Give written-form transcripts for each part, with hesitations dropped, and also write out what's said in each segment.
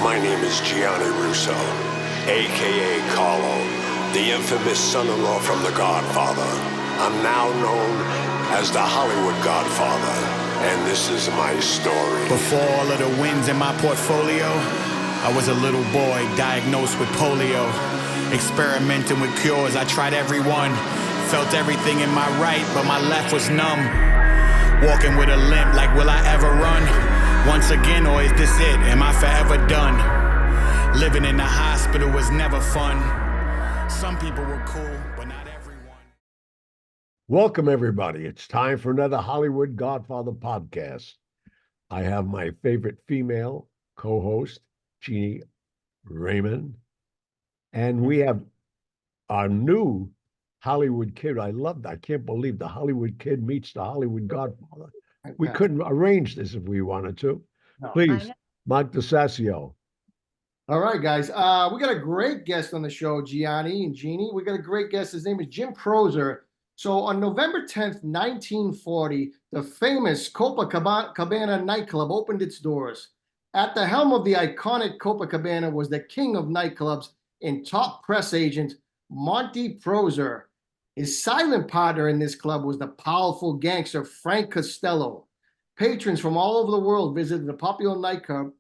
My name is Gianni Russo, a.k.a. Carlo, the infamous son-in-law from The Godfather. I'm now known as the Hollywood Godfather, and this is my story. Before all of the wins in my portfolio, I was a little boy diagnosed with polio. Experimenting with cures, I tried every one. Felt everything in my right, but my left was numb. Walking with a limp, like will I ever run? Once again, or is this it? Am I forever done? Living in the hospital was never fun. Some people were cool, but not everyone. Welcome, everybody. It's time for another Hollywood Godfather podcast. I have my favorite female co-host, Jeannie Raymond, and we have our new Hollywood kid. I can't believe the Hollywood kid meets the Hollywood Godfather. We couldn't arrange this if we wanted to. No. Please, Mike DeSasio. All right, guys. We got a great guest on the show, Gianni and Jeannie. We got a great guest. His name is Jim Proser. So on November 10th, 1940, the famous Copacabana nightclub opened its doors. At the helm of the iconic Copacabana was the king of nightclubs and top press agent, Monte Proser. His silent partner in this club was the powerful gangster Frank Costello. Patrons from all over the world visited the popular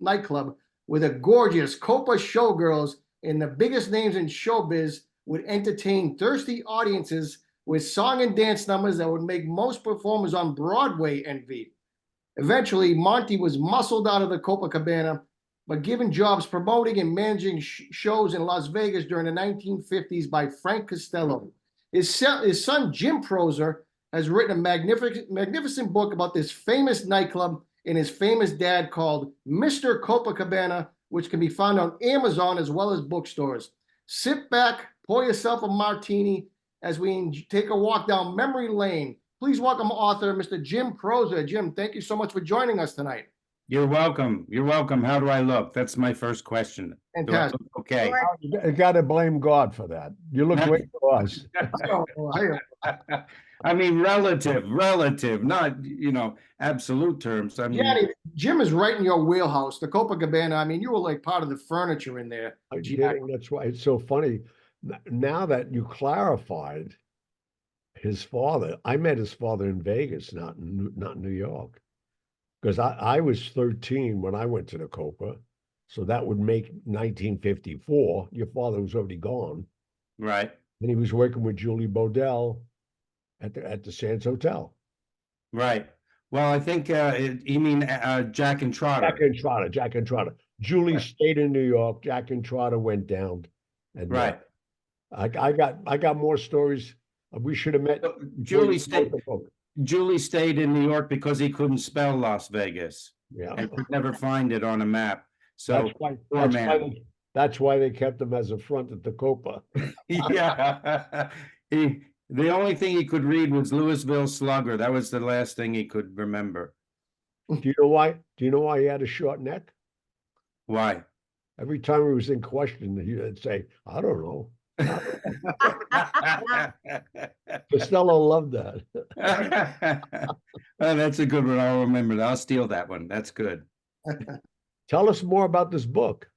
nightclub where the gorgeous Copa showgirls and the biggest names in showbiz would entertain thirsty audiences with song and dance numbers that would make most performers on Broadway envy. Eventually, Monty was muscled out of the Copacabana, but given jobs promoting and managing shows in Las Vegas during the 1950s by Frank Costello. His son, Jim Proser, has written a magnificent book about this famous nightclub and his famous dad called Mr. Copacabana, which can be found on Amazon as well as bookstores. Sit back, pour yourself a martini as we take a walk down memory lane. Please welcome author Mr. Jim Proser. Jim, thank you so much for joining us tonight. You're welcome. You're welcome. How do I look? That's my first question. Fantastic. Okay. You got to blame God for that. You look great to us. I mean, relative, not, absolute terms. I mean, Yeah, Jim is right in your wheelhouse. The Copacabana, I mean, you were like part of the furniture in there. That's why it's so funny. Now that you clarified his father, I met his father in Vegas, not in New York. Because I was 13 when I went to the Copa. So that would make 1954. Your father was already gone. right. And he was working with Julie Bodell at the Sands Hotel. Right. Well, I think you mean Jack and Trotter. Jack and Trotter. Julie stayed in New York. Jack and Trotter went down. And Right. I got more stories. We should have met. Julie stayed in New York because he couldn't spell Las Vegas. Yeah. And could never find it on a map. So that's why they kept him as a front at the Copa. yeah. The only thing he could read was Louisville Slugger. That was the last thing he could remember. Do you know why? Do you know why he had a short neck? Why? Every time he was in question, he'd say, I don't know. Costello loved that. Oh, that's a good one. I'll remember that. I'll steal that one. That's good. Tell us more about this book.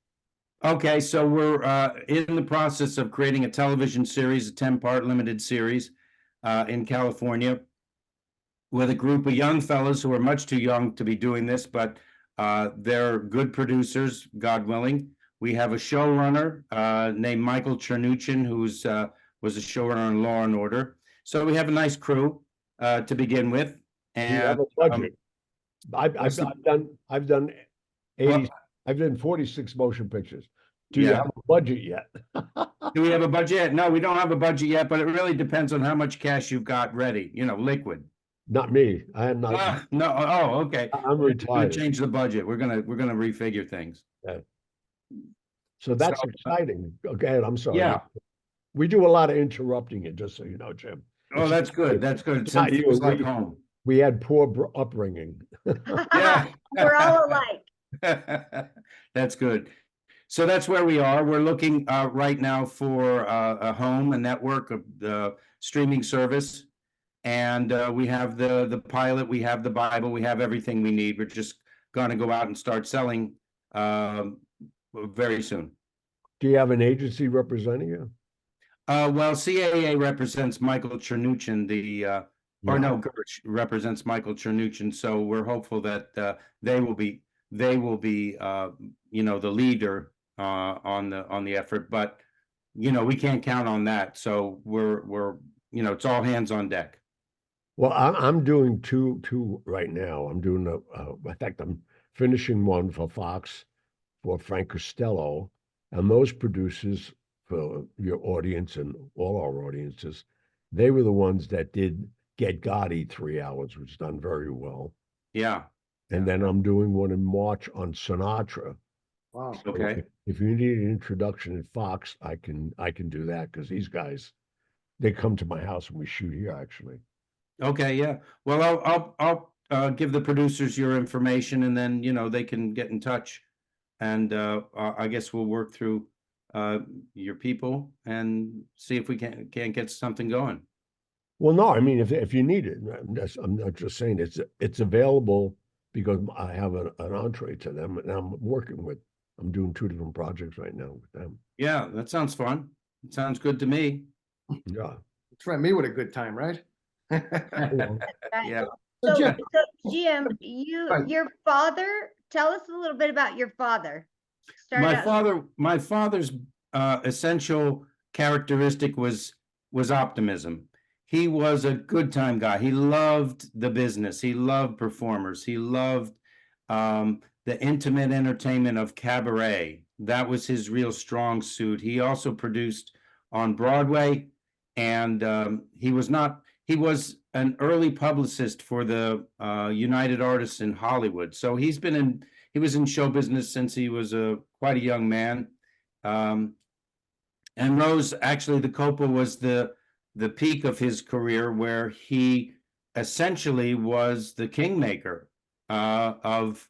Okay, so we're in the process of creating a television series, a 10-part limited series in California with a group of young fellows who are much too young to be doing this, but they're good producers, God willing. We have a showrunner named Michael Chernuchin, who's was a showrunner on Law and Order. So we have a nice crew to begin with. And you have a budget. I've done 80. Well, I've done 46 motion pictures. Do you Yeah. have a budget yet? do we have a budget yet? No, we don't have a budget yet, but it really depends on how much cash you've got ready, liquid. Not me. I am not. No, oh, okay. I'm We're gonna retired. change the budget. We're gonna refigure things. So that's So, exciting. Okay, I'm sorry. Yeah. We do a lot of interrupting it, just so you know, Jim. Oh, that's good. That's good. It's not It you. feels like home. We had poor upbringing. Yeah. We're all alike. That's good. So that's where we are. We're looking right now for a home, a network, of streaming service. And we have the pilot, we have the Bible, we have everything we need. We're just going to go out and start selling very soon. Do you have an agency representing you? Well, CAA represents Michael Chernuchin, or no, Gertz represents Michael Chernuchin. So we're hopeful that they will be the leader on the effort. But we can't count on that. So we're it's all hands on deck. Well, I'm doing two right now. I'm doing in fact, I'm finishing one for Fox for Frank Costello, and those producers for your audience and all our audiences, they were the ones that did Get Gotti 3 hours, which is done very well. Yeah. And then I'm doing one in March on Sinatra. Wow. So Okay. if you need an introduction at Fox, I can do that because these guys, they come to my house and we shoot here actually. Okay, yeah. Well, I'll give the producers your information, and then they can get in touch, and I guess we'll work through your people and see if we can't get something going. Well, no, I mean if you need it, I'm not just saying it's available because I have an entree to them, and I'm doing 2 different projects right now with them. Yeah, that sounds fun. It sounds good to me. Yeah. Try me with a good time, right? Well, Right. Yeah. So, So, Jim, Jim, Right. your father, tell us a little bit about your father. Start out. My father's essential characteristic was optimism. He was a good time guy. He loved the business. He loved performers. He loved the intimate entertainment of cabaret. That was his real strong suit. He also produced on Broadway, and he was an early publicist for the United Artists in Hollywood. So he was in show business since he was quite a young man. And Rose, actually, the Copa was the peak of his career, where he essentially was the kingmaker of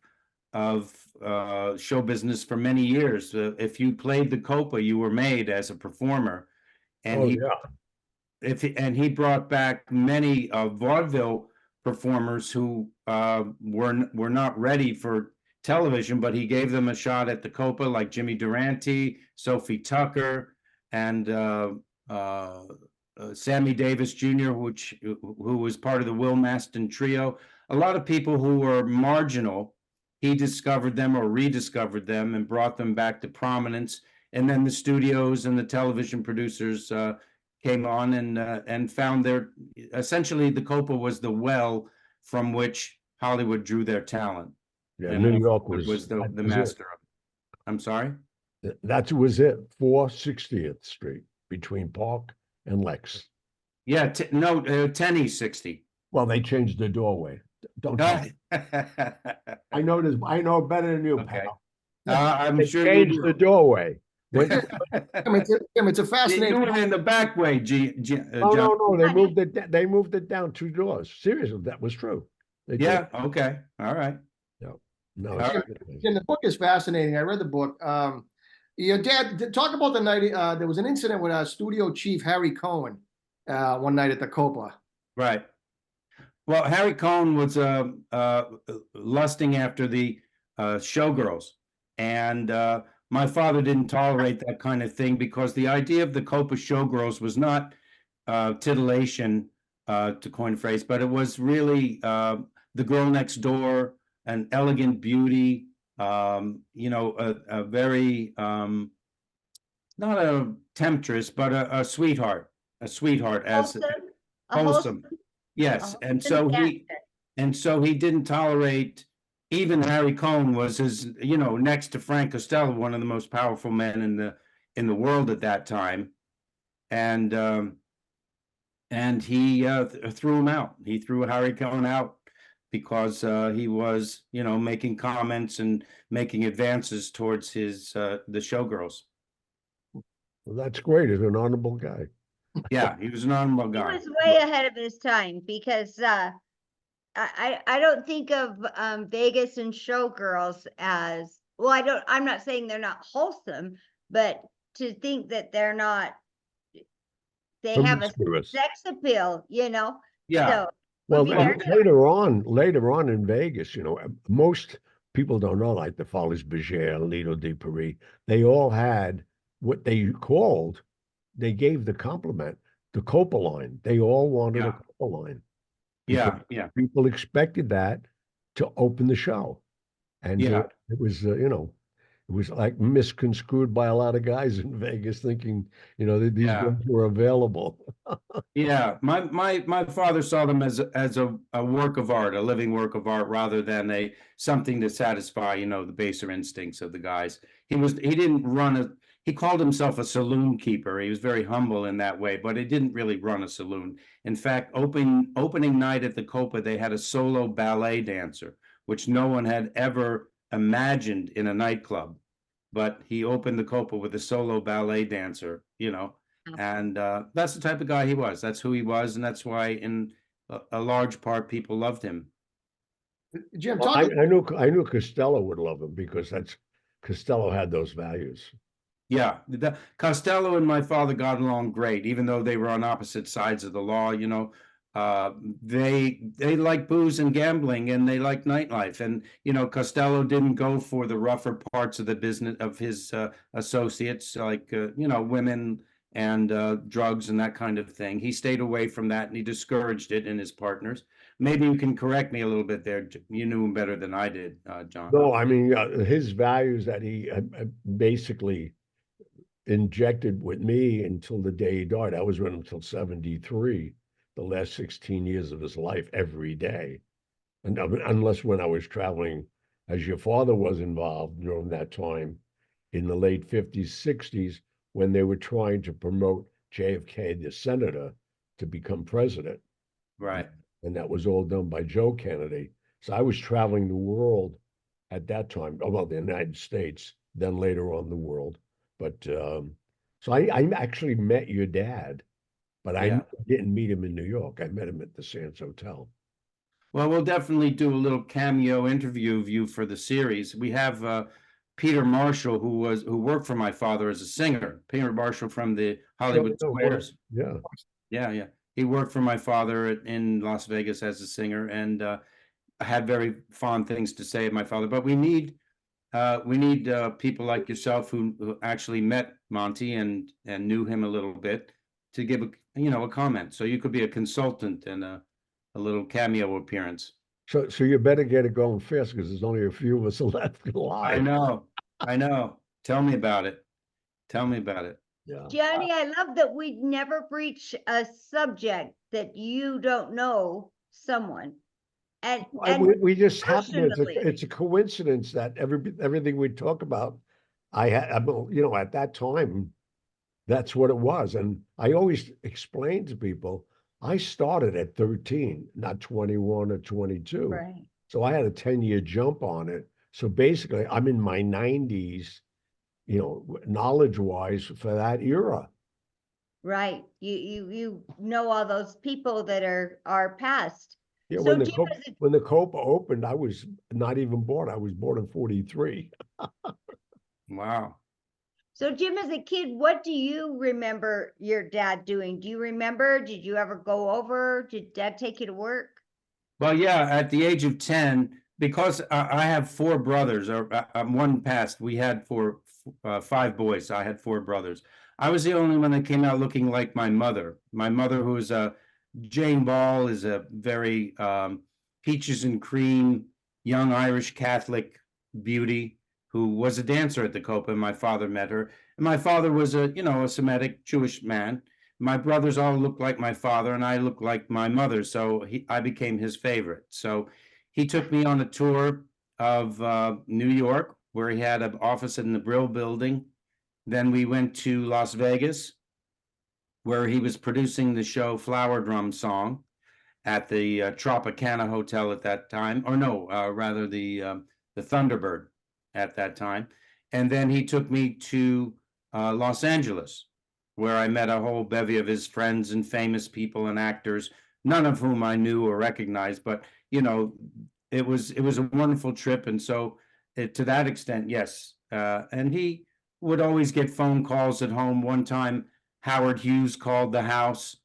show business for many years. If you played the Copa, you were made as a performer, and he brought back many vaudeville performers who were not ready for television, but he gave them a shot at the Copa, like Jimmy Durante, Sophie Tucker, and Sammy Davis Jr., who was part of the Will Maston trio. A lot of people who were marginal, he discovered them or rediscovered them and brought them back to prominence. And then the studios and the television producers came on and found essentially the Copa was the well from which Hollywood drew their talent. yeah, And New York was the master of it. I'm sorry? That was it. 460th Street between Park and Lex. Yeah, 10 East 60. Well, they changed the doorway. Don't tell me. I know this. I know better than you, Okay. pal. I'm They sure changed the doorway. When, It's a fascinating. You were in the back way, no, John. no, they moved it. They moved it down 2 doors. Seriously, that was true. They did. Yeah, okay, all right. No, All it's- right. Jim, the book is fascinating. I read the book. Your dad, talk about the night. There was an incident with studio chief Harry Cohen one night at the Copa. Right. Well, Harry Cohn was lusting after the showgirls, and my father didn't tolerate that kind of thing, because the idea of the Copa showgirls was not titillation, to coin a phrase, but it was really the girl next door, an elegant beauty, a very not a temptress, but a sweetheart, as wholesome. Yes, and so he didn't tolerate. Even Harry Cohn was next to Frank Costello, one of the most powerful men in the world at that time, and he threw him out. He threw Harry Cohn out because he was making comments and making advances towards the showgirls. well, that's great. He's an honorable guy. Yeah, he was an honorable He guy. was way ahead of his time, because I don't think of Vegas and showgirls as well. I'm not saying they're not wholesome, but to think that they're not, they have a Promiscuous. sex appeal, Yeah. So Well, would be very later on in Vegas, most people don't know, like the Folies Bergère, Lido di Paris, they all had what they called, they gave the compliment, the Copa line. They all wanted a Yeah. Copa line because Yeah, yeah, people expected that to open the show. And yeah, it was, it was like misconstrued by a lot of guys in Vegas thinking, these yeah. guys were available. Yeah, my father saw them as a work of art, a living work of art, rather than a something to satisfy, the baser instincts of the guys. He didn't run a he called himself a saloon keeper. He was very humble in that way, but he didn't really run a saloon. In fact, opening night at the Copa, they had a solo ballet dancer, which no one had ever imagined in a nightclub. But he opened the Copa with a solo ballet dancer, and that's the type of guy he was. That's who he was, and that's why, in a large part, people loved him. Jim, Well, talk. I knew Costello would love him because Costello had those values. Yeah, Costello and my father got along great, even though they were on opposite sides of the law. They like booze and gambling, and they like nightlife. And Costello didn't go for the rougher parts of the business of his associates, like women and drugs and that kind of thing. He stayed away from that, and he discouraged it in his partners. Maybe you can correct me a little bit there. You knew him better than I did, John. No, I mean, his values that he basically injected with me until the day he died. I was with him until 73, the last 16 years of his life, every day. And unless when I was traveling, as your father was involved during that time in the late 50s, 60s, when they were trying to promote JFK, the senator, to become president. Right. And that was all done by Joe Kennedy. So I was traveling the world at that time, well, the United States, then later on the world. But so I actually met your dad, but I Yeah. didn't meet him in New York. I met him at the Sands Hotel. Well, we'll definitely do a little cameo interview of you for the series. We have Peter Marshall, who worked for my father as a singer. Peter Marshall from the Hollywood No, well, Squares. yeah. Yeah, yeah. He worked for my father in Las Vegas as a singer, and had very fond things to say of my father. But we need people like yourself who actually met Monty and knew him a little bit to give a comment. So you could be a consultant and a little cameo appearance. So you better get it going fast because there's only a few of us left I alive. know, I know. Tell me about it. Tell me about it. Yeah. Johnny, I love that we'd never breach a subject that you don't know someone. And We just happen, personally, it's a coincidence that everything we talk about, at that time, that's what it was. And I always explain to people, I started at 13, not 21 or 22. right, So I had a 10-year jump on it. So basically, I'm in my 90s, knowledge-wise for that era. right. You know all those people that are past. Yeah, So Jim, as a, when the Copa opened, I was not even born. I was born in 43. Wow. so Jim, as a kid, what do you remember your dad doing? Do you remember? Did you ever go over? Did Dad take you to work? Well, yeah, at the age of 10, because I have four brothers, or one passed, we had five boys. I had four brothers. I was the only one that came out looking like my mother. My mother, who is Jane Ball, is a very peaches and cream, young Irish Catholic beauty who was a dancer at the Copa, and my father met her. And my father was a Semitic Jewish man. My brothers all looked like my father, and I looked like my mother, so I became his favorite. So he took me on a tour of New York, where he had an office in the Brill Building. Then we went to Las Vegas, where he was producing the show Flower Drum Song at the Tropicana Hotel at that time, or no, rather the Thunderbird at that time. And then he took me to Los Angeles, where I met a whole bevy of his friends and famous people and actors, none of whom I knew or recognized, but it was a wonderful trip. And so to that extent, yes. And he would always get phone calls at home. One time, Howard Hughes called the house,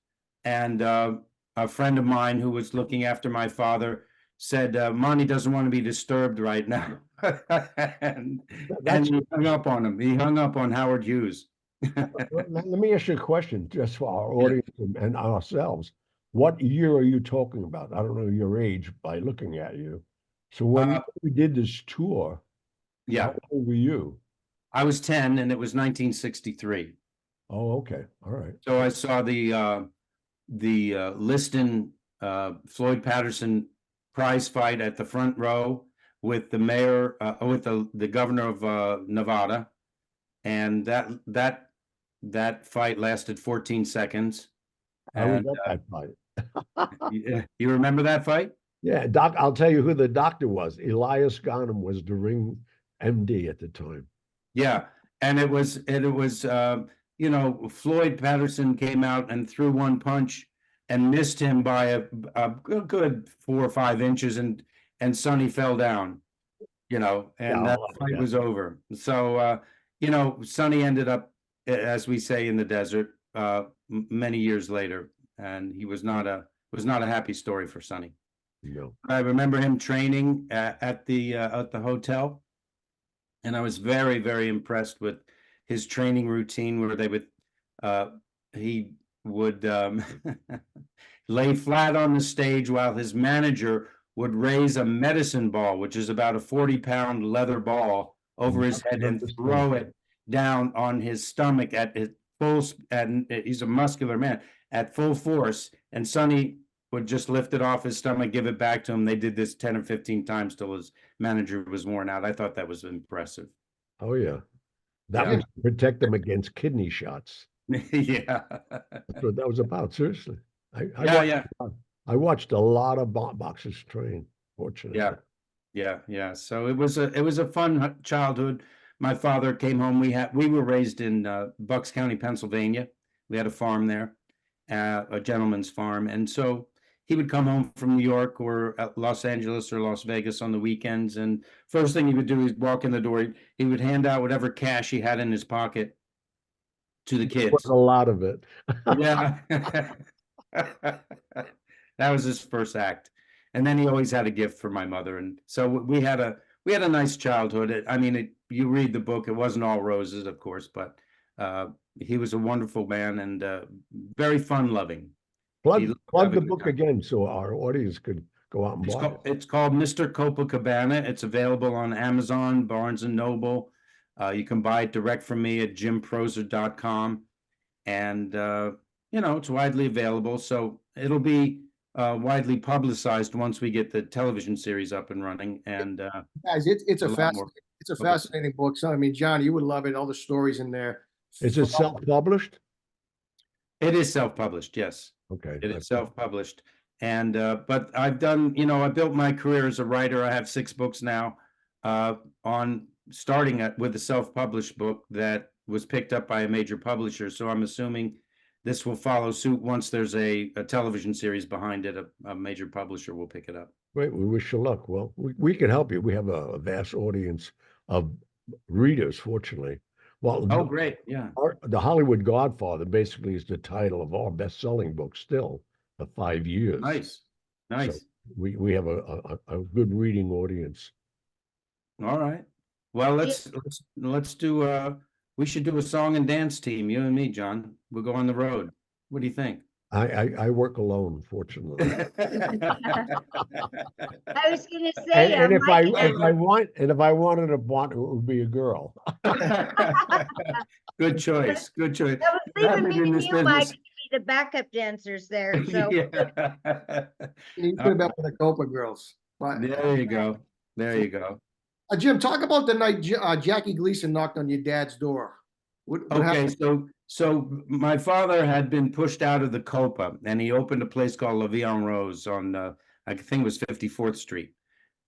and a friend of mine who was looking after my father said, Monty doesn't want to be disturbed right now. and That's he hung up on him. He hung up on Howard Hughes. let me ask you a question just for our audience and ourselves. What year are you talking about? I don't know your age by looking at you. So when Uh, we did this tour, yeah, how old were you? I was 10 and it was 1963. Oh, okay. All right. So I saw the Liston Floyd Patterson prize fight at the front row with the mayor, with the governor of Nevada, and that fight lasted 14 seconds. I was And at that fight. you remember that fight? Yeah, Doc, I'll tell you who the doctor was. Elias Ghanem was the ring MD at the time. Yeah, and it was Floyd Patterson came out and threw one punch and missed him by a good 4 or 5 inches, and Sonny fell down, and Yeah, that fight yeah. was over. So Sonny ended up, as we say in the desert, many years later, and he was not a happy story for Sonny. No. I remember him training at the hotel. And I was very, very impressed with his training routine where he would lay flat on the stage while his manager would raise a medicine ball, which is about a 40-pound leather ball, over his head and throw it down on his stomach at his full, and he's a muscular man, at full force. And Sonny would just lift it off his stomach, give it back to him. They did this 10 or 15 times till his manager was worn out. I thought that was impressive. Oh, yeah. That Yeah. was to protect them against kidney shots. Yeah. That's what that was about, seriously. I Yeah, watched, yeah, I watched a lot of boxers train, fortunately. yeah. So it was a fun childhood. My father came home. We were raised in Bucks County, Pennsylvania. We had a farm there, a gentleman's farm, and so he would come home from New York or Los Angeles or Las Vegas on the weekends, and first thing he would do is walk in the door. He would hand out whatever cash he had in his pocket to the There was kids. a lot of it. Yeah. That was his first act. And then he always had a gift for my mother. And so we had a nice childhood. I mean, you read the book, it wasn't all roses, of course, but he was a wonderful man and very fun loving. He loved to Plug have a the good book time. again so our audience could go out and buy it. It's called Mr. Copacabana. It's available on Amazon, Barnes and Noble. You can buy it direct from me at jimproser.com. And it's widely available, so it'll be widely publicized once we get the television series up and running. And Guys, it's a a lot more fascinating book. So I mean, John, you would love it. All the stories in there. Is it self-published? It is self-published, yes. Okay. It is self-published. And but I've done, I built my career as a writer. I have 6 books now, on starting with a self-published book that was picked up by a major publisher. So I'm assuming this will follow suit once there's a television series behind it. A major publisher will pick it up. Great. We wish you luck. Well, we can help you. We have a vast audience of readers, fortunately. Well, Oh, great. Yeah. The Hollywood Godfather basically is the title of our best-selling book still for 5 years. Nice. So Nice. we have a good reading audience. All right. Well, let's do we should do a song and dance team, you and me, John. We'll go on the road. What do you think? I work alone, fortunately. I was gonna say, And if Mike if I wanted a bond, it would be a girl. Good choice. Good choice. that was leaving me in and this you, Mike, business. to be the backup dancers there. So Yeah. You could have been with the Copa girls. But, There you go. There you go. Jim, talk about the night Jackie Gleason knocked on your dad's door. What Okay, happened? so my father had been pushed out of the Copa, and he opened a place called La Vie en Rose on I think it was 54th Street.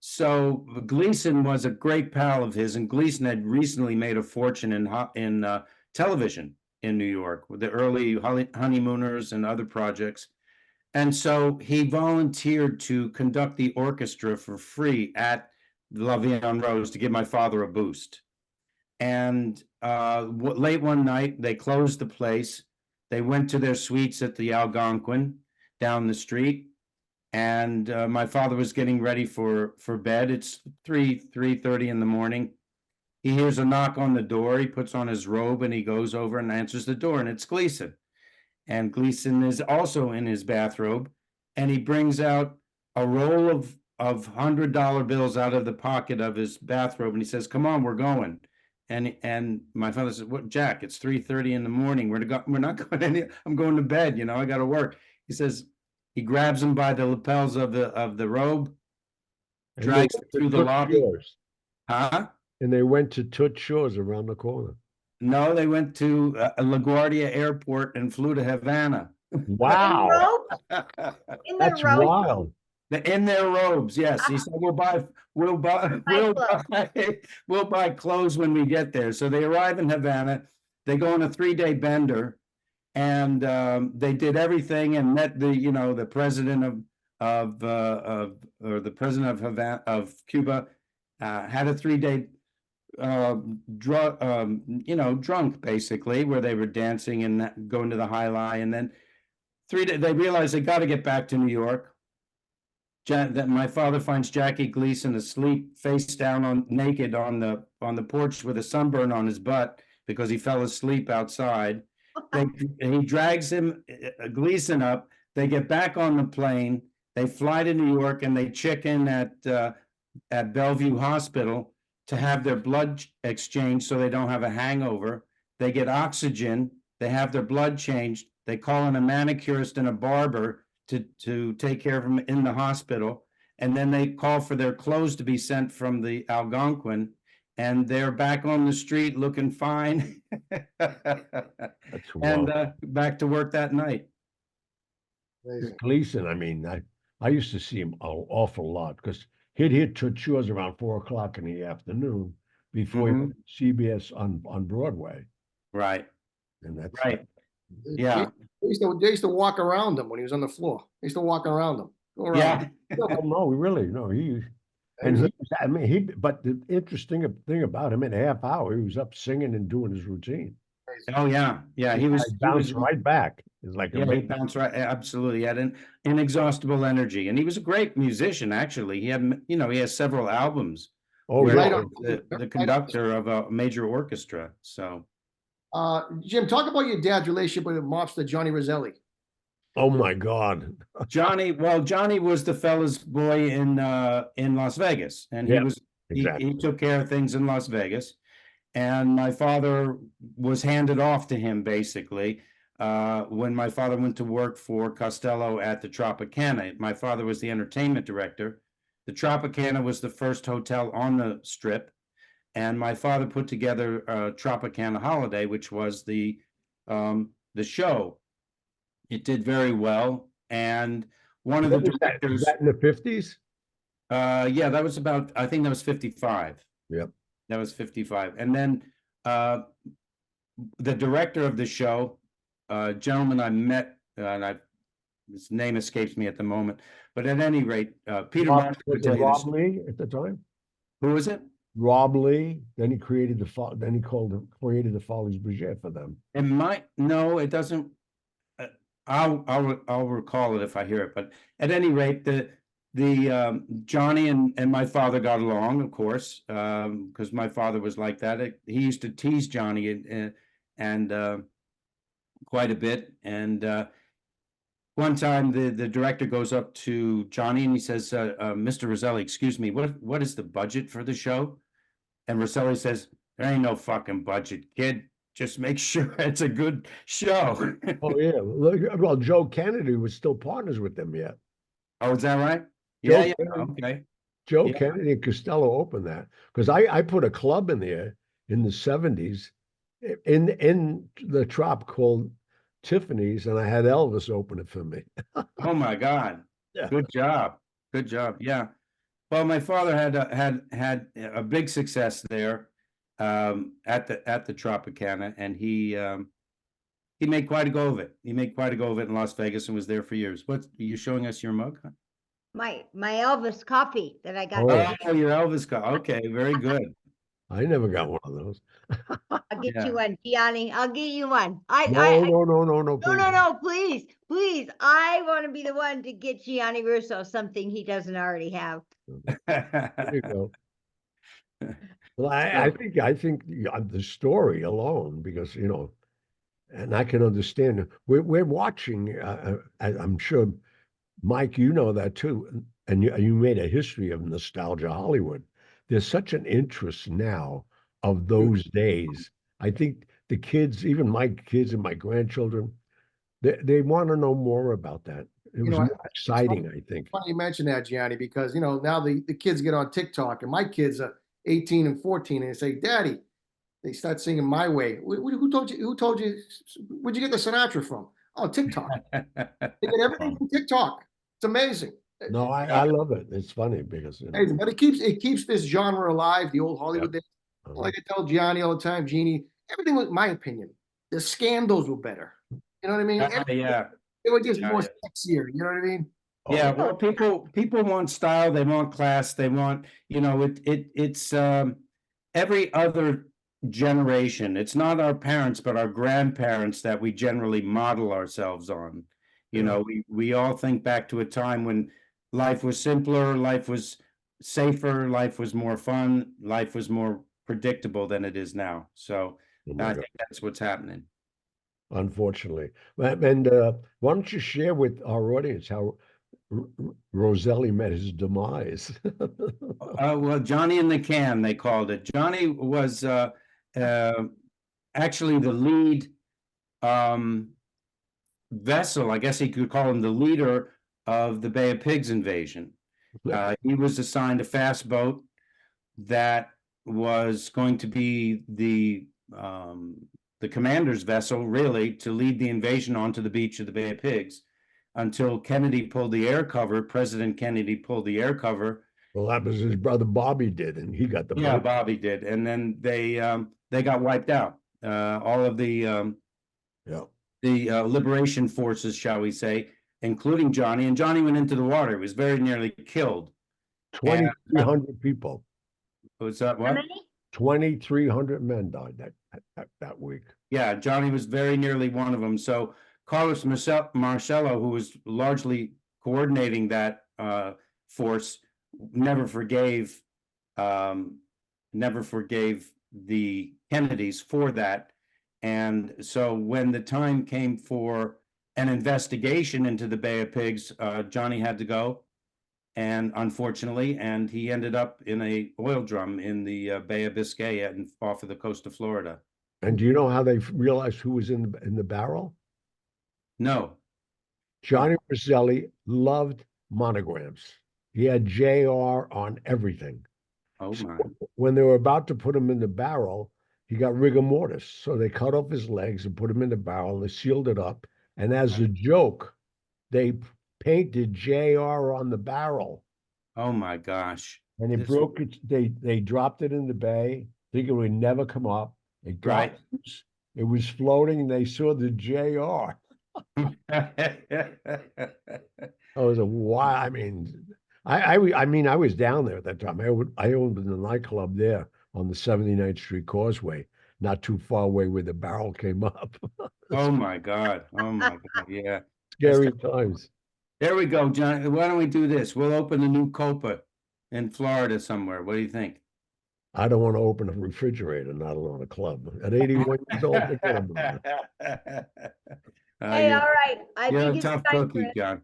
So Gleason was a great pal of his, and Gleason had recently made a fortune in television in New York with the early Honeymooners and other projects. And so he volunteered to conduct the orchestra for free at La Vie en Rose to give my father a boost. And late one night, they closed the place. They went to their suites at the Algonquin down the street. And my father was getting ready for bed. It's 3:30 in the morning. He hears a knock on the door. He puts on his robe and he goes over and answers the door, and it's Gleason. And Gleason is also in his bathrobe, and he brings out a roll of $100 bills out of the pocket of his bathrobe, and he says, "Come on, we're going." And my father says, "What, Jack? It's 3:30 in the morning. We're not going any. I'm going to bed. You know, I got to work." He says, he grabs him by the lapels of the robe, And drags him through the lobby. Shores. Huh? And they went to Toots Shores around the corner. No, they went to LaGuardia Airport and flew to Havana. Wow. In That's their robes? wild. In their robes, yes. He said, we'll buy clothes when we get there. So they arrive in Havana. They go on a 3-day bender, and they did everything and met the president or the president of Havana, of Cuba, had a 3-day drunk basically, where they were dancing and going to the High Lie, and then 3 days they realized they got to get back to New York. That my father finds Jackie Gleason asleep, face down, naked on the porch with a sunburn on his butt because he fell asleep outside. He drags Gleason up. They get back on the plane. They fly to New York and they check in at Bellevue Hospital to have their blood exchanged so they don't have a hangover. They get oxygen. They have their blood changed. They call in a manicurist and a barber to take care of them in the hospital, and then they call for their clothes to be sent from the Algonquin, and they're back on the street looking fine. And back to work that night. Gleason, I mean, I used to see him an awful lot because he'd hit Toots Shores around 4 o'clock in the afternoon before he went to CBS on Broadway. Right. And that's right. Yeah. They used to walk around him when he was on the floor. They used to walk around him. Go around. Yeah. No, really, no. But the interesting thing about him, in a half hour, he was up singing and doing his routine. Oh yeah, yeah. He bounced right back. It's like he bounced right. Absolutely, he had an inexhaustible energy, and he was a great musician. Actually, he has several albums. Oh, yeah. The conductor of a major orchestra. So. Jim, talk about your dad's relationship with mobster Johnny Roselli. Oh my God. Johnny was the fella's boy in Las Vegas, and he took care of things in Las Vegas, and my father was handed off to him basically when my father went to work for Costello at the Tropicana. My father was the entertainment director. The Tropicana was the first hotel on the Strip. And my father put together Tropicana Holiday, which was the show. It did very well, and one of the directors. Was that in the 50s? Yeah, that was about. I think that was 55. Yep, that was 55. And then the director of the show, gentleman I met, and his name escapes me at the moment, but at any rate, Peter Martin would tell you Rob Lee at the time. Who was it? Rob Lee. Then he created created the Folies Bergère for them. No, it doesn't. I'll recall it if I hear it. But at any rate, the Johnny and my father got along, of course, because my father was like that. He used to tease Johnny and quite a bit. And one time the director goes up to Johnny and he says, "Mr. Roselli, excuse me, what is the budget for the show?" And Roselli says, "There ain't no fucking budget, kid. Just make sure it's a good show." Oh yeah. Well, Joe Kennedy was still partners with them yet. Oh, is that right? Yeah. Okay. Joe Kennedy and Costello opened that because I put a club in there in the 70s in the Trop called Tiffany's, and I had Elvis open it for me. Oh my God. Yeah. Good job. Yeah. Well, my father had a big success there at the Tropicana, and he made quite a go of it. He made quite a go of it in Las Vegas and was there for years. What, are you showing us your mug? My Elvis coffee that I got. Oh, your Elvis coffee. Okay, very good. I never got one of those. I'll get Yeah. you one, Gianni. I'll get you one. No, please. No, please, please. I want to be the one to get Gianni Russo something he doesn't already have. There you go. Well, I think the story alone, because and I can understand. We're watching. I'm sure, Mike, you know that too, and you made a history of nostalgia Hollywood. There's such an interest now of those days. I think the kids, even my kids and my grandchildren, they want to know more about that. It You was know, more it's exciting, I think. funny you mention that, Gianni, because now the kids get on TikTok, and my kids are 18 and 14, and they say, "Daddy," they start singing "My Way." Who told you? Who told you? Where'd you get the Sinatra from? Oh, TikTok. They get everything from TikTok. It's amazing. No, I love it. It's funny because Amazing. But it keeps this genre alive, the old yeah. Hollywood days. Like I tell Gianni all the time, Jeannie, everything was my opinion. The scandals were better. You know what I mean? Yeah. They were just Yeah, more yeah. sexier. You know what I mean? Yeah, Oh, well, people want style, they want class, they want, it's every other generation. It's not our parents, but our grandparents that we generally model ourselves on. Yeah. We all think back to a time when life was simpler, life was safer, life was more fun, life was more predictable than it is now. So Oh my I God. think that's what's happening. Unfortunately. And why don't you share with our audience how Roselli met his demise? Well, Johnny in the Can, they called it. Johnny was uh, actually the lead um, vessel. I guess he could call him the leader of the Bay of Pigs invasion. He was assigned a fast boat that was going to be the commander's vessel, really, to lead the invasion onto the beach of the Bay of Pigs. Until Kennedy pulled the air cover, President Kennedy pulled the air cover. Well, that was his brother Bobby did, and he got the Yeah, boat. Bobby did, and then they got wiped out. All of Yeah. the liberation forces, shall we say, including Johnny. And Johnny went into the water. He was very nearly killed. And 2,300 people. was that How what? many? 2,300 men died that week. Yeah, Johnny was very nearly one of them. So Carlos Marcello, who was largely coordinating that force, never forgave never forgave the Kennedys for that. And so when the time came for an investigation into the Bay of Pigs, Johnny had to go. And unfortunately, and he ended up in a oil drum in the Bay of Biscay and off of the coast of Florida. And do you know how they realized who was in the barrel? No. Johnny Roselli loved monograms. He had JR on everything. Oh So my. when they were about to put him in the barrel, he got rigor mortis. So they cut off his legs and put him in the barrel. They sealed it up. And as a joke, they painted JR on the barrel. Oh my gosh. And it broke it. They dropped it in the bay, thinking it would never come up. It got Right. loose. It was floating, and they saw the JR. It was a wild. I was down there at that time. I owned the nightclub there on the 79th Street Causeway, not too far away where the barrel came up. Oh my God. Oh my God. Yeah. Scary times. There we go, John. Why don't we do this? We'll open a new Copa in Florida somewhere. What do you think? I don't want to open a refrigerator, not alone a club. At 81 years old, forget about it. Hey, all right. I You're think a it's tough time cookie, for John.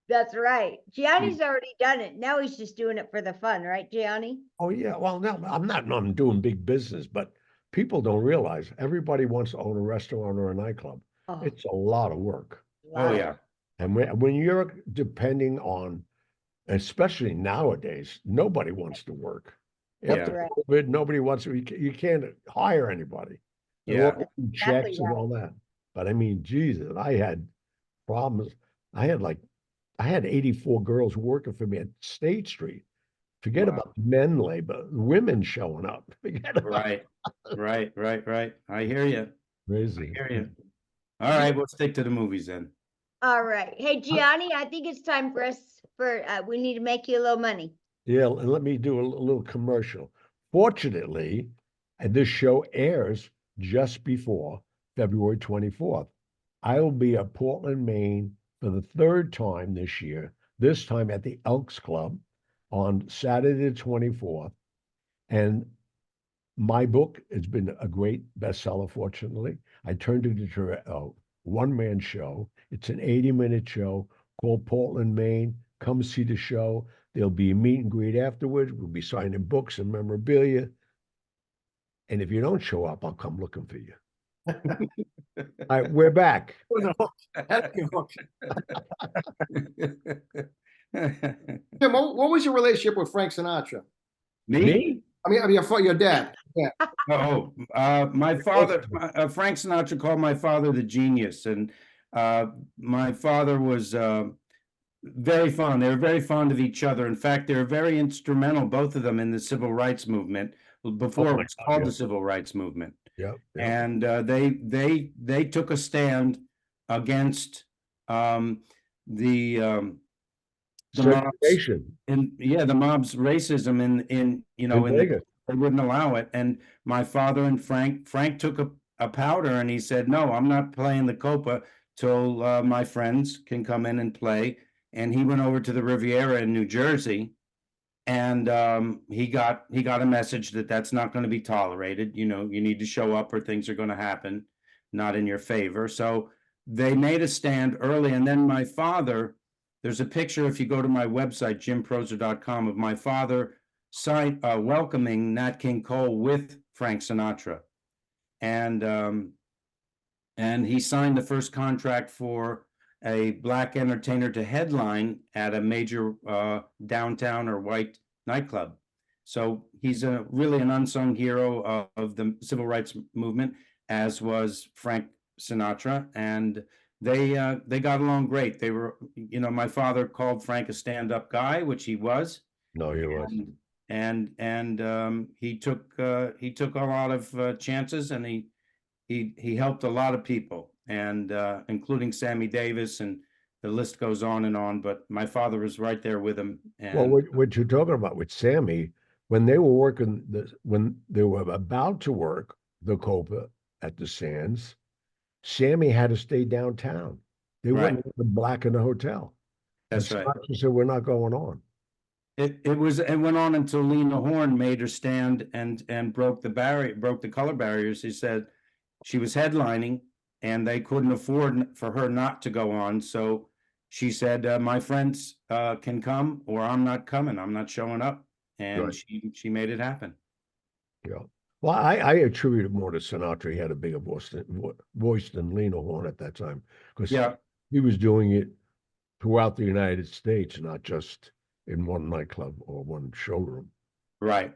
That's right. Gianni's already done it. Now he's just doing it for the fun, right, Gianni? Oh yeah. Well, no, I'm doing big business, but people don't realize everybody wants to own a restaurant or a nightclub. Oh, It's a lot of work. Oh wow. yeah. And when you're depending on, especially nowadays, nobody wants to work. After Right. COVID, nobody wants to. You can't hire anybody. They're Yeah. all getting Exactly checks and right. all that. But I mean, Jesus, I had problems. I had 84 girls working for me at State Street. Forget Wow. about men labor, women showing up. Forget about Right. I hear you. crazy. I hear you. All right, we'll stick to the movies then. All right. Hey, Gianni, I think it's time for us we need to make you a little money. Yeah, and let me do a little commercial. Fortunately, and this show airs just before February 24th. I will be at Portland, Maine for the third time this year, this time at the Elks Club on Saturday the 24th. And my book has been a great bestseller, fortunately. I turned it into a one-man show. It's an 80-minute show called Portland, Maine. Come see the show. There'll be a meet and greet afterwards. We'll be signing books and memorabilia. And if you don't show up, I'll come looking for you. All right, we're back. Jim, what was your relationship with Frank Sinatra? Me? I mean, your dad. Yeah. My father, Frank Sinatra called my father the genius, and my father was very fond. They were very fond of each other. In fact, they were very instrumental, both of them, in the civil rights movement before it was called the Civil Rights Movement. Yeah. And they took a stand against the mob's, the mob's racism in they wouldn't allow it. And my father and Frank took a powder, and he said, no, I'm not playing the Copa till my friends can come in and play. And he went over to the Riviera in New Jersey, and he got a message that that's not going to be tolerated. You need to show up or things are going to happen not in your favor. So they made a stand early. And then my father, there's a picture, if you go to my website, jimproser.com, of my father welcoming Nat King Cole with Frank Sinatra. And he signed the first contract for a black entertainer to headline at a major downtown or white nightclub. So he's really an unsung hero of the civil rights movement, as was Frank Sinatra. And they got along great. They were, my father called Frank a stand-up guy, which he was. No, he wasn't. And he took a lot of chances, and he helped a lot of people, and including Sammy Davis, and the list goes on and on. But my father was right there with him. And well, what you're talking about with Sammy, when they were working when they were about to work the Copa at the Sands, Sammy had to stay downtown. They wouldn't let the black in the hotel. That's right. She said, we're not going on. It went on until Lena Horne made her stand and broke the color barriers. He said she was headlining and they couldn't afford for her not to go on. So she said, my friends can come, or I'm not coming. I'm not showing up. And she made it happen. Yeah. Well, I attribute it more to Sinatra. He had a bigger voice than Lena Horne at that time, because he was doing it throughout the United States, not just in one nightclub or one showroom. Right.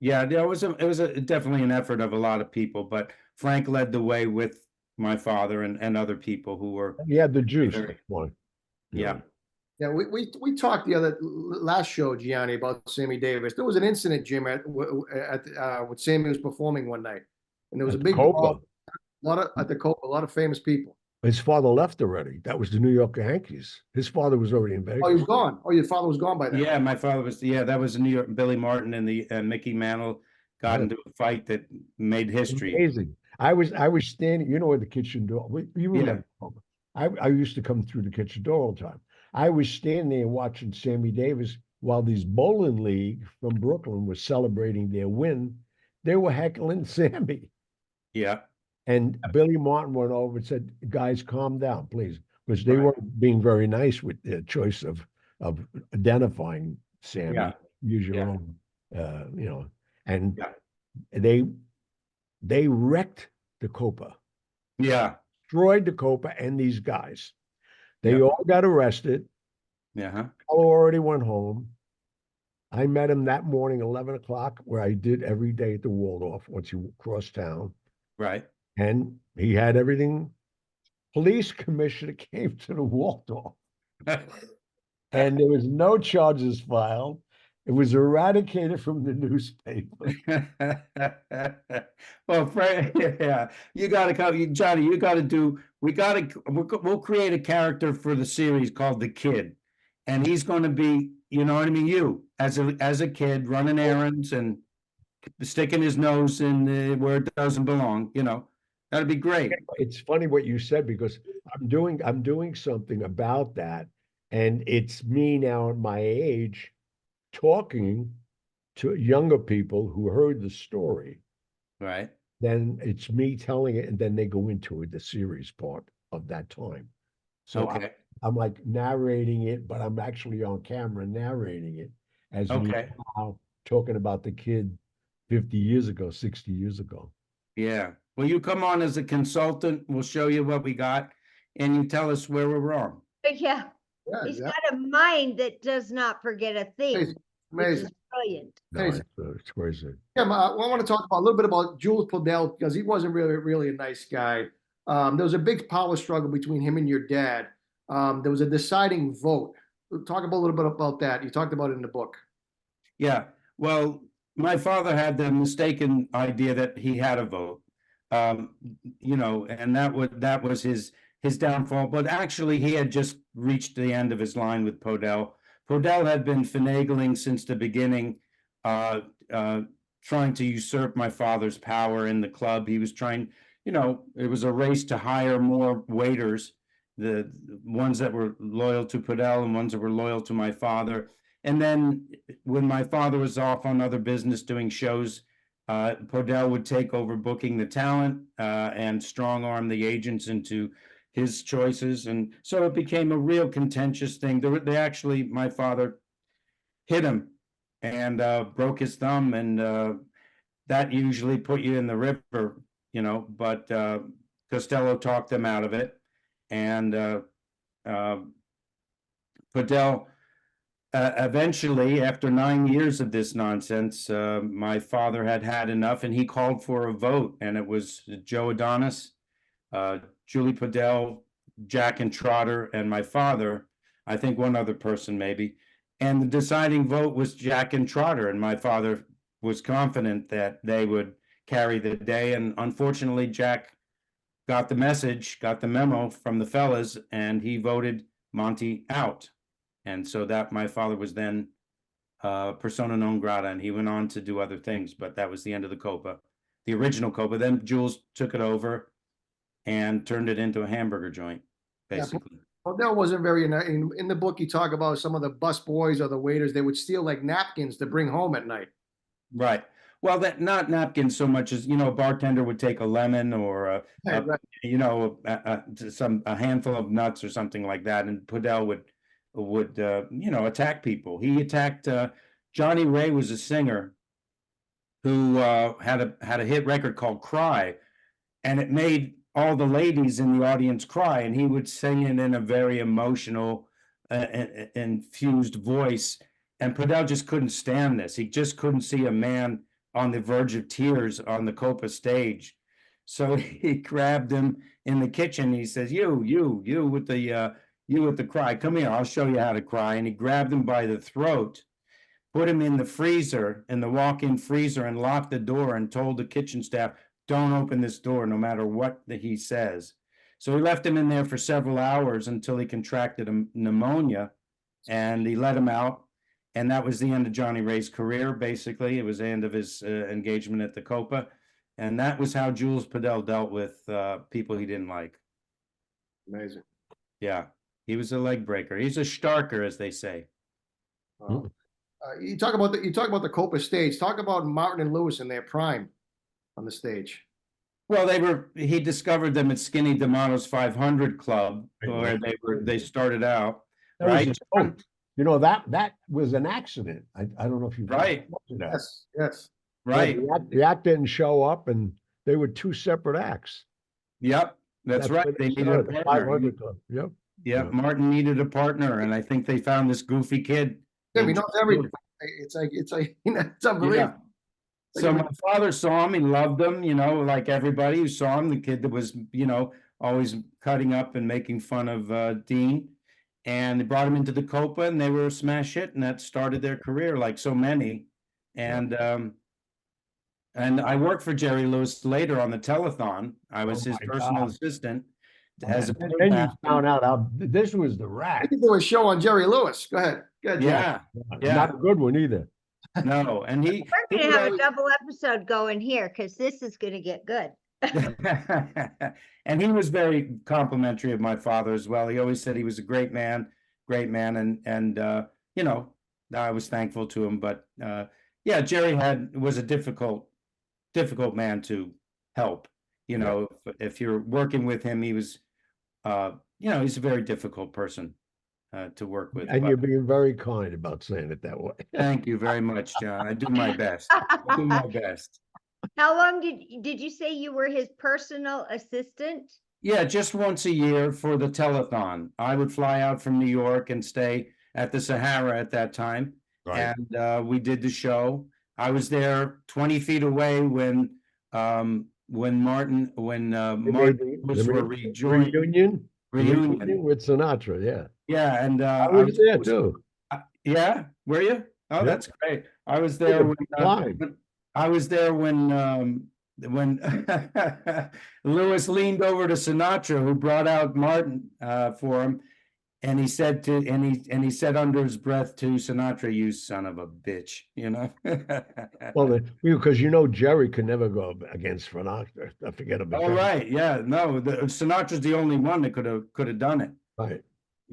Yeah, it was definitely an effort of a lot of people, but Frank led the way with my father and other people who were. He had the juice. Yeah. Yeah, we talked the last show, Gianni, about Sammy Davis. There was an incident, Jim, at when Sammy was performing one night, and there was a big brawl, at the Copa, a lot of famous people. His father left already. That was the New York Yankees. His father was already in Vegas. Oh, he was gone. Oh, your father was gone by then. Yeah, my father was. Yeah, that was in New York. Billy Martin and Mickey Mantle got into a fight that made history. Amazing. I was standing. You know where the kitchen door. You remember? I used to come through the kitchen door all the time. I was standing there watching Sammy Davis while these bowling league from Brooklyn was celebrating their win. They were heckling Sammy. Yeah. And Billy Martin went over and said, guys, calm down, please. Because they weren't being very nice with their choice of identifying Sammy. Yeah. Use your own, and they wrecked the Copa. Yeah. Destroyed the Copa and these guys. They all got arrested. Yeah. Paulo already went home. I met him that morning, 11 o'clock, where I did every day at the Waldorf once you cross town. Right. And he had everything. Police commissioner came to the Waldorf. And there was no charges filed. It was eradicated from the newspaper. Well, Frank, you got to come, Johnny. You got to do. We'll create a character for the series called the Kid, and he's going to be, you know what I mean. You as a kid running errands and sticking his nose in where it doesn't belong, that'd be great. It's funny what you said because I'm doing something about that, and it's me now at my age talking to younger people who heard the story. Right. Then it's me telling it, and then they go into it, the series part of that time. So Okay. I'm like narrating it, but I'm actually on camera narrating it as me Okay. now talking about the kid 50 years ago, 60 years ago. Yeah. Well, you come on as a consultant, we'll show you what we got, and you tell us where we're wrong. But yeah, Yeah, he's yeah. got a mind that does not forget a thing, Amazing. which Amazing. is brilliant. No, Amazing. it's crazy. Yeah, I want to talk about a little bit about Jules Podell because he wasn't really a nice guy. There was a big power struggle between him and your dad. There was a deciding vote. Talk about a little bit about that. You talked about it in the book. Yeah. Well, my father had the mistaken idea that he had a vote. And that was his downfall. But actually, he had just reached the end of his line with Podell. Podell had been finagling since the beginning, trying to usurp my father's power in the club. He was trying, it was a race to hire more waiters, the ones that were loyal to Podell and ones that were loyal to my father. And then when my father was off on other business doing shows, Podell would take over booking the talent and strong arm the agents into his choices. And so it became a real contentious thing. They actually, my father hit him and broke his thumb. And that usually put you in the river, but Costello talked them out of it. And Podell, eventually, after 9 years of this nonsense, my father had enough, and he called for a vote, and it was Joe Adonis, Julie Podell, Jack and Trotter, and my father, I think one other person maybe, and the deciding vote was Jack and Trotter, and my father was confident that they would carry the day, and unfortunately, Jack got the message, got the memo from the fellas, and he voted Monte out. And so that my father was then persona non grata, and he went on to do other things, but that was the end of the Copa, the original Copa. Then Jules took it over and turned it into a hamburger joint, basically. Podell wasn't very in the book. You talk about some of the bus boys or the waiters. They would steal like napkins to bring home at night. Right. Well, that not napkins so much as, a bartender would take a lemon or a handful of nuts or something like that, and Podell would attack people. He attacked Johnny Ray was a singer who had a hit record called Cry, and it made all the ladies in the audience cry, and he would sing it in a very emotional infused voice, and Podell just couldn't stand this. He just couldn't see a man on the verge of tears on the Copa stage. So he grabbed him in the kitchen. He says, you with the cry, come here, I'll show you how to cry. And he grabbed him by the throat, put him in the freezer, in the walk-in freezer, and locked the door and told the kitchen staff, don't open this door no matter what he says. So he left him in there for several hours until he contracted a pneumonia, and he let him out. And that was the end of Johnny Ray's career, basically. It was the end of his engagement at the Copa. And that was how Jules Podell dealt with people he didn't like. Amazing. Yeah. He was a leg breaker. He's a starker, as they say. You talk about the Copa stage. Talk about Martin and Lewis in their prime on the stage. Well, he discovered them at Skinny D'Amato's 500 Club, where they started out. Right. That was an accident. I don't know if you've right. That. Yes. Right. The act didn't show up, and they were two separate acts. Yep. That's right. They needed a partner. Yep. Yeah, Martin needed a partner, and I think they found this goofy kid. Yeah, he knows everything. It's unbelievable. Yeah. So my father saw him, he loved him, like everybody who saw him, the kid that was, always cutting up and making fun of Dean. And they brought him into the Copa, and they were a smash hit, and that started their career like so many. And I worked for Jerry Lewis later on the telethon. I was his personal assistant. Then you found out how this was the rat. I think there was a show on Jerry Lewis. Go ahead. Yeah. Not a good one either. No, and We're he gonna would have a always- double episode going here, because this is gonna get good. and he was very complimentary of my father as well. He always said he was a great man, and you know, I was thankful to him. But yeah, Jerry was a difficult man to help. You know, if you're working with him, he was, you know, he's a very difficult person to work with. And But you're being very kind about saying it that way. thank you very much, John. I do my best. I do my best. How long did you say you were his personal assistant? Yeah, just once a year for the telethon. I would fly out from New York and stay at the Sahara at that time. Right. And we did the show. I was there 20 feet away when Martin They made the were rejoined. reunion Reunion. with Sinatra. Yeah, Yeah, and I was there too. Yeah, were you? Oh, Yeah. that's great. I was there when Climb. I was there when Lewis leaned over to Sinatra, who brought out Martin for him, and he said he said under his breath to Sinatra, "You son of a bitch," you know. Well, because you know Jerry could never go against Sinatra. I forget about All that. right, yeah, no, Sinatra's the only one that could have done it. Right.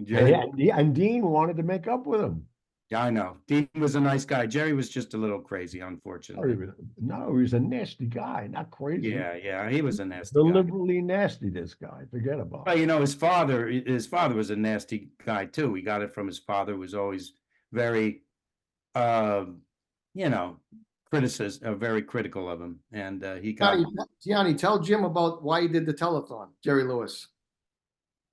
Jerry, And Dean wanted to make up with him. yeah, I know. Dean was a nice guy. Jerry was just a little crazy, unfortunately. No, he was a nasty guy, not crazy. Yeah, he was a nasty guy. Deliberately nasty, this guy. Forget about Well, it. you know, his father was a nasty guy too. He got it from his father, who was always very, you know, very critical of him. And he got, Gianni, tell Jim about why he did the telethon, Jerry Lewis.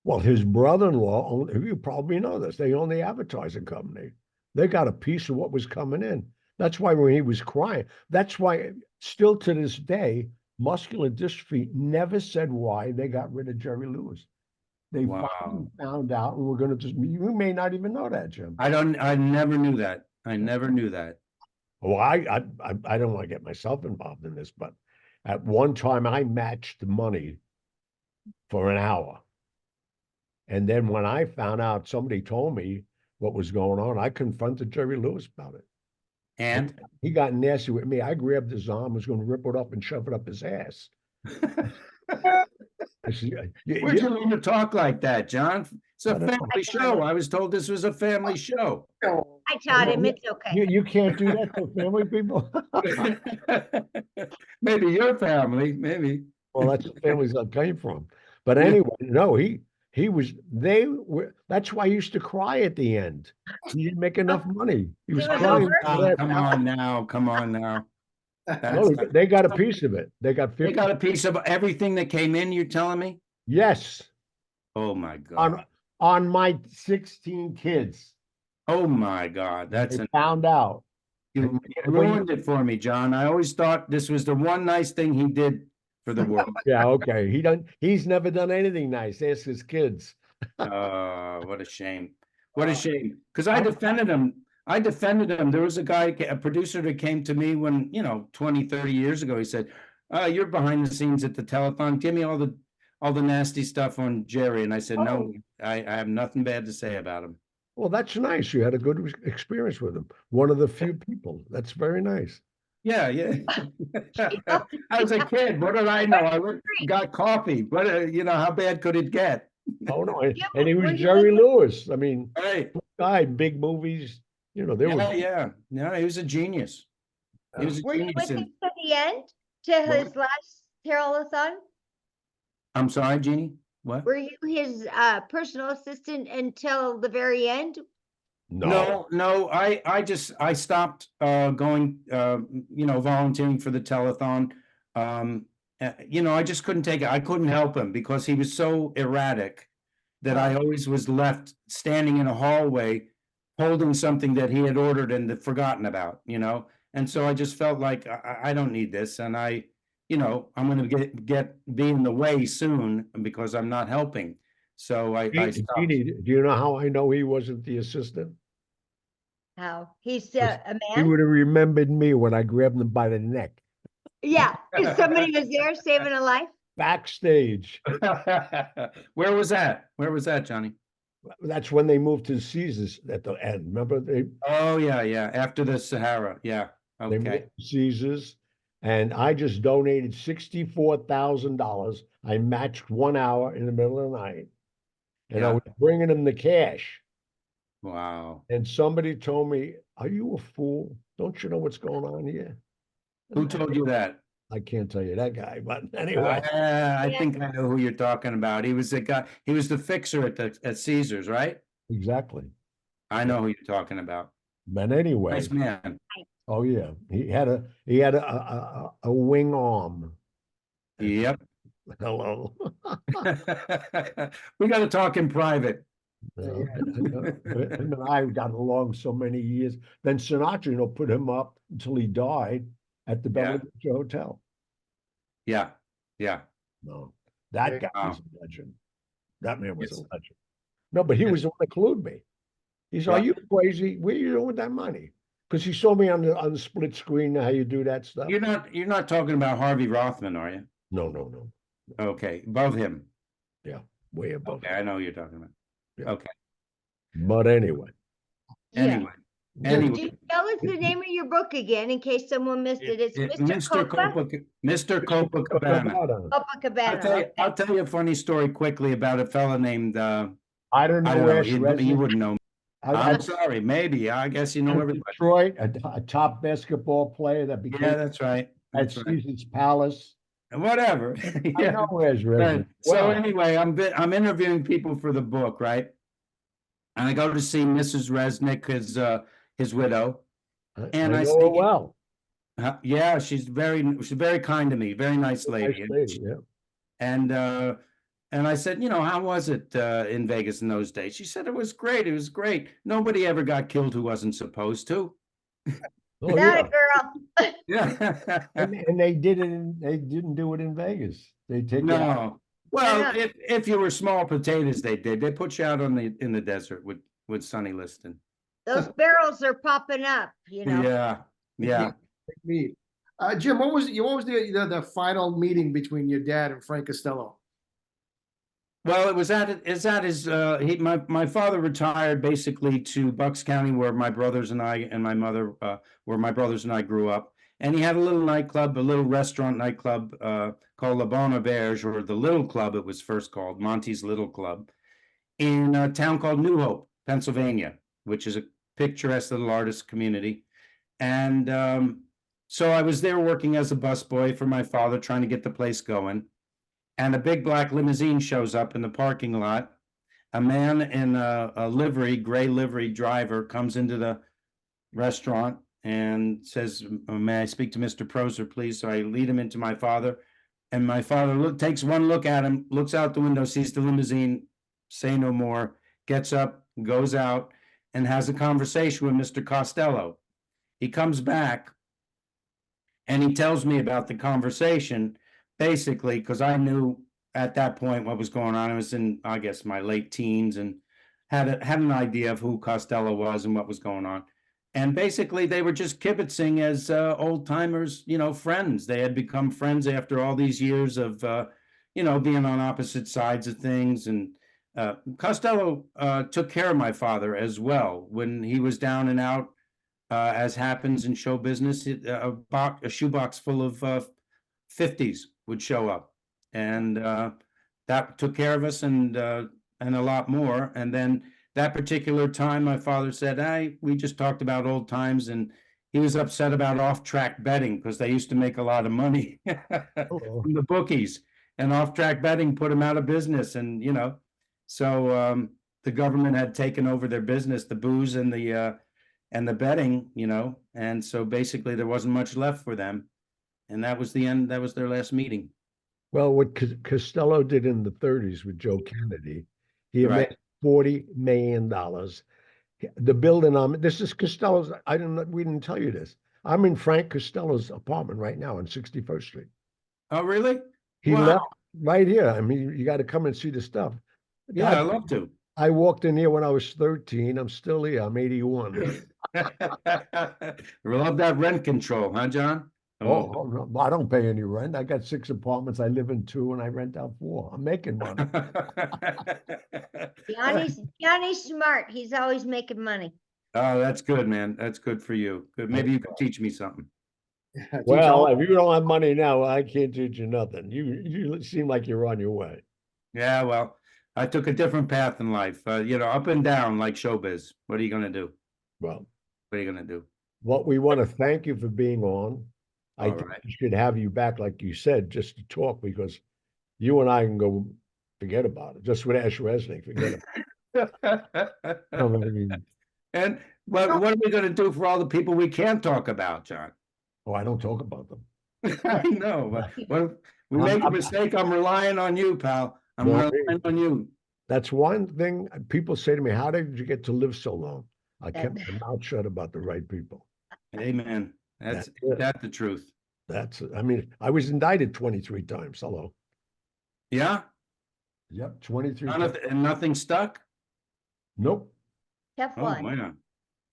Well, his brother-in-law, you probably know this, they own the advertising company. They got a piece of what was coming in. That's why when he was crying, that's why still to this day, Muscular Dystrophy never said why they got rid of Jerry Lewis. They Wow. finally found out, and we're going to just, you may not even know that, Jim. I never knew that. I never knew that. Well, I don't want to get myself involved in this, but at one time I matched the money for an hour. And then when I found out, somebody told me what was going on, I confronted Jerry Lewis about it. And He got nasty with me. I grabbed his arm, was going to rip it up and shove it up his ass. I said, where'd you learn to talk like that, John? It's a I don't know. family show. I was told this was a family show. I taught him, it's okay. you can't do that to family people. Maybe your family, maybe. Well, that's the families I came from. But anyway, no, that's why he used to cry at the end. He didn't make enough money. He was It was crying. over? for that. Come on now, come on now. No, they got a piece of it. They got They 50. got a piece of everything that came in, you're telling me? Yes, Oh my God. on my 16 kids. Oh my God. That's They found out. you ruined it for me, John. I always thought this was the one nice thing he did for the world. Yeah, okay. He's never done anything nice. Ask his kids. What a shame. What a shame. Because I defended him. There was a producer that came to me when, 20, 30 years ago. He said, you're behind the scenes at the telethon. Give me all the nasty stuff on Jerry. And I said, no, I have nothing bad to say about him. Well, that's nice. You had a good experience with him. One of the few people. That's very nice. Yeah. I was a kid. What did I know? I got coffee. But how bad could it get? Oh no, Yeah, and he was were you Jerry Lewis. I mean, Hey, guy, big movies. There was. yeah. He was a genius. He was a Were you genius. with him to the end, to his last telethon? I'm sorry, Jeannie. What? Were you his personal assistant until the very end? No. No. I stopped going. Volunteering for the telethon. I just couldn't take it. I couldn't help him because he was so erratic that I always was left standing in a hallway holding something that he had ordered and had forgotten about. And so I just felt like I don't need this, and I'm going to be in the way soon because I'm not helping. So I stopped. Jeannie, do you know how I know he wasn't the assistant? How? He's a He man? would have remembered me when I grabbed him by the neck Yeah, if somebody was there saving a life. backstage. Where was that? Where was that, Johnny? That's when they moved to Caesars at the end. Remember Oh, yeah, yeah. After the Sahara. Yeah. they moved Okay. to Caesars, and I just donated $64,000. I matched 1 hour in the middle of the night, and I Yeah. was bringing them the cash. Wow. And somebody told me, "Are you a fool? Don't you know what's going on here?" Who And told you that? I can't tell you that guy, but anyway, I Yeah. think I know who you're talking about. He was the guy, he was the fixer at Caesars, right? exactly. I know who you're talking about. But Nice anyway, man. oh yeah, he had a wing arm. Yep. Hello. We got to talk in private. Him and I got along so many years. Then Sinatra, put him up until he died at the Bella Yeah. Vista Hotel. Yeah. Yeah. No, that guy was Wow. a legend. That man was a Yes. legend. No, but he was Yes. the one that clued me. He said, "Are Yeah. you crazy? What are you doing with that money?" Because he saw me on the split screen, how you do that stuff. You're not talking about Harvey Rothman, are you? No, no, no. Okay. Above him. Yeah, way above Okay. him. I know who you're talking about. Yeah. Okay. But anyway, Yeah. Anyway. So Anyway. do tell us the name of your book again in case someone missed it. It's Mr. Mr. Copa? Mr. Copacabana. Copacabana. I'll Okay. tell you a funny story quickly about a fella named I don't I know don't where know. You Resnick. wouldn't know. I I'm sorry. Maybe. I guess you know everybody. Detroit, a top basketball player that became Yeah, that's right. at That's right. Caesar's Palace. Whatever. I Yeah. know where's Right. Resnick. So Well, anyway, I'm interviewing people for the book, right? And I go to see Mrs. Resnick, his widow, I and I know her say, well. yeah, she's very kind to me, very nice Nice lady. lady, yeah. And and I said, how was it in Vegas in those days? She said it was great. It was great. Nobody ever got killed who wasn't supposed to. Oh Not yeah. a girl. Yeah. And they didn't do it in Vegas. They take you out. No. Well, No. if you were small potatoes, they did. They put you out in the desert with Sonny Liston. Those barrels are popping up, Yeah. Yeah. Meet. Jim, what was the final meeting between your dad and Frank Costello? Well, it's at his my father retired basically to Bucks County where my brothers and I and my mother where my brothers and I grew up. And he had a little nightclub, a little restaurant nightclub called La Bonne Auberge, or the Little Club, it was first called, Monty's Little Club, in a town called New Hope, Pennsylvania, which is a picturesque little artist community. And so I was there working as a busboy for my father, trying to get the place going. And a big black limousine shows up in the parking lot. A man in a livery, gray livery driver, comes into the restaurant and says, "May I speak to Mr. Proser, please?" So I lead him into my father. And my father takes one look at him, looks out the window, sees the limousine, say no more, gets up, goes out, and has a conversation with Mr. Costello. He comes back and he tells me about the conversation, basically, because I knew at that point what was going on. I was in, I guess, my late teens and had an idea of who Costello was and what was going on. And basically, they were just kibitzing as old timers, friends. They had become friends after all these years of, being on opposite sides of things. And Costello took care of my father as well when he was down and out, as happens in show business. A shoebox full of 50s would show up, and that took care of us, and a lot more. And then that particular time, my father said, "Hey, we just talked about old times," and he was upset about off-track betting because they used to make a lot of money Oh, from the bookies, and off-track betting put him out of business. And so the government had taken over their business, the booze and the betting, and so basically there wasn't much left for them. And that was the end. That was their last meeting. well, what Costello did in the 30s with Joe Kennedy, he Right. amassed $40 million. The building this is Costello's. We didn't tell you this. I'm in Frank Costello's apartment right now on 61st Street. Oh, really? He Wow. left right here. I mean, you got to come and see the stuff. Yeah, I love to. I walked in here when I was 13. I'm still here. I'm 81. Love that rent control, huh, John? Oh, no, I don't pay any rent. I got 6 apartments. I live in 2 and I rent out 4. I'm making money. Johnny's smart. He's always making money. Oh, that's good, man. That's good for you. Good. Maybe you could teach me something. Well, if you don't have money now, I can't teach you nothing. You seem like you're on your way. Yeah, well, I took a different path in life. Up and down like showbiz. What are you gonna do? Well, What are you gonna do? what we want to thank you for being on. I All think right. we should have you back, like you said, just to talk because you and I can go forget about it. Just with Ash Resnick, forget about it. I mean, And what are we gonna do for all the people we can't talk about, John? oh, I don't talk about them. I know, but what if we I'm- make a I'm- mistake? I'm relying on you, pal. I'm No, relying on you. That's one thing people say to me, how did you get to live so long? I That- kept my mouth shut about the right people. Amen. That's That's it. the truth. I mean, I was indicted 23 times. Hello. Yeah? Yep, 23 times. And nothing stuck? Nope. Tough Oh, one. man.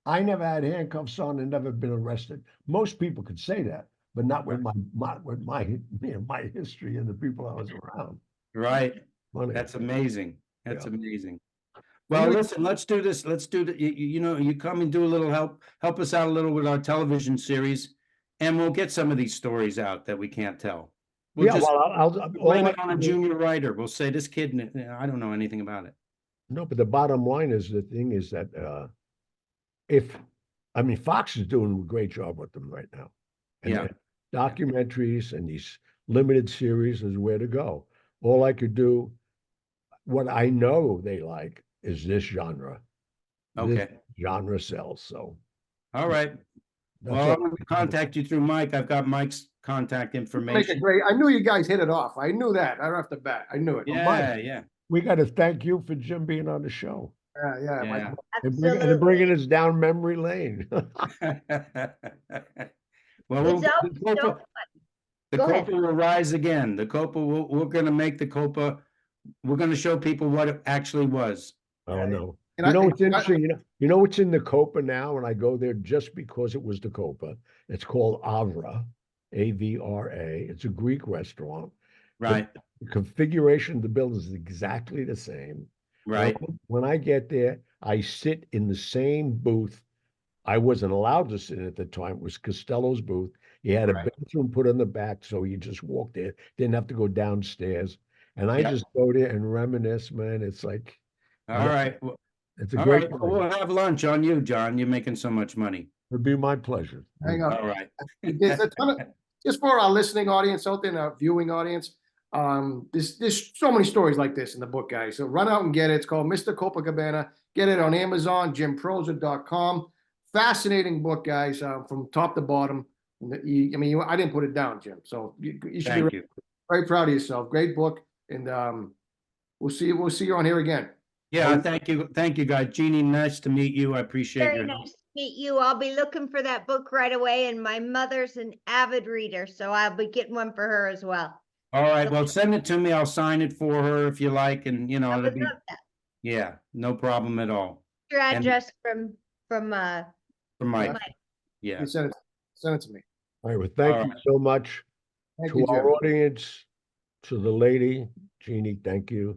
I never had handcuffs on and never been arrested. Most people could say that, but not with my history and the people I was around. Right. Funny. That's amazing. That's Yeah. amazing. Well, listen, let's do this. Let's do the, you come and do a little help us out a little with our television series, and we'll get some of these stories out that we can't tell. We'll Yeah, just well, I'll blame all it on a junior writer. We'll say this kid, I don't know anything about it. no, but the bottom line is the thing is that Fox is doing a great job with them right now. And Yeah. documentaries and these limited series is where to go. All I could do, what I know they like is this genre. Okay. This genre sells. So All right. that's Well, all. I'm going to contact you through Mike. I've got Mike's contact Make it information. great. I knew you guys hit it off. I knew that right off the bat. I knew it. Yeah. We got to thank you for Jim being on the show Yeah. Yeah. and Absolutely. bringing us down memory lane. Well, It's always so fun. the Go ahead. Copa will rise again. The Copa, we're going to make the Copa. We're going to show people what it actually was. Oh no. And You know I- what's interesting? You know what's in the Copa now, and I go there just because it was the Copa. It's called Avra, Avra. It's a Greek restaurant. Right. The configuration of the building is exactly the same. Right. When I get there, I sit in the same booth. I wasn't allowed to sit at the time. It was Costello's booth. He had a Right. bathroom put on the back, so you just walked there. Didn't have to go downstairs. And I Yeah. just go there and reminisce, man. It's like, All right. Well, it's a all great right. place. We'll have lunch on you, John. You're making so much money. It'd be my pleasure. Hang on. All right. There's a ton of, just for our listening audience out there and our viewing audience, there's so many stories like this in the book, guys. So run out and get it. It's called Mr. Copacabana. Get it on Amazon, jimproser.com. Fascinating book, guys, from top to bottom. I didn't put it down, Jim. So you should Thank be you. very proud of yourself. Great book, and we'll see you on here again. Yeah. Thank you. Thank you, guys. Jeannie, nice to meet you. I appreciate Very your nice to meet you. I'll be looking for that book right away, and my mother's an avid reader, so I'll be getting one for her as well. All right. Well, send it to me. I'll sign it for her if you like. And, I it'll would be, love that. yeah, no problem at all. Your And- address from For Mike. Mike. Yeah. You send it to me. All right. Well, thank All you right. so much Thank to you, our Jim. audience, to the lady, Jeannie. Thank you.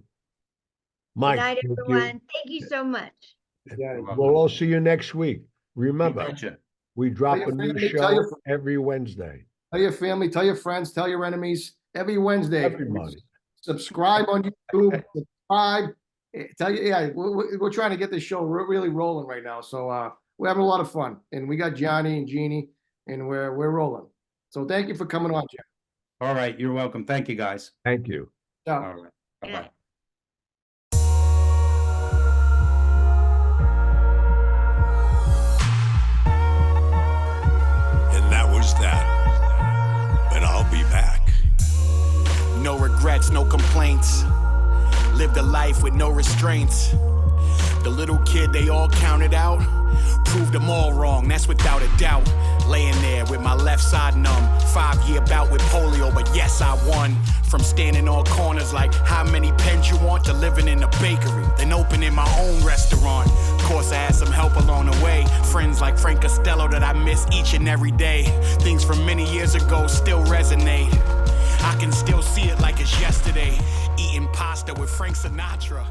Good Mike, night, thank you. everyone. Thank you so much. Yeah. We'll all see you next week. You Remember, betcha. we drop your a new family, tell your show every Wednesday. Tell your family, tell your friends, tell your enemies every Wednesday. Everybody. Subscribe on YouTube. Subscribe. Tell you, yeah, we're trying to get this show really rolling right now. So we're having a lot of fun, and we got Johnny and Jeannie, and we're rolling. So thank you for coming on, Jim. All right. You're welcome. Thank you, guys. Thank you. Ciao. All right. Good Bye-bye. night. And that was that. But I'll be back. No regrets, no complaints. Lived a life with no restraints. The little kid they all counted out, proved them all wrong, that's without a doubt. Laying there with my left side numb, 5-year bout with polio, but yes, I won. From standing on corners like how many pens you want to living in a bakery, then opening my own restaurant. Of course, I had some help along the way, friends like Frank Costello that I miss each and every day. Things from many years ago still resonate. I can still see it like it's yesterday, eating pasta with Frank Sinatra.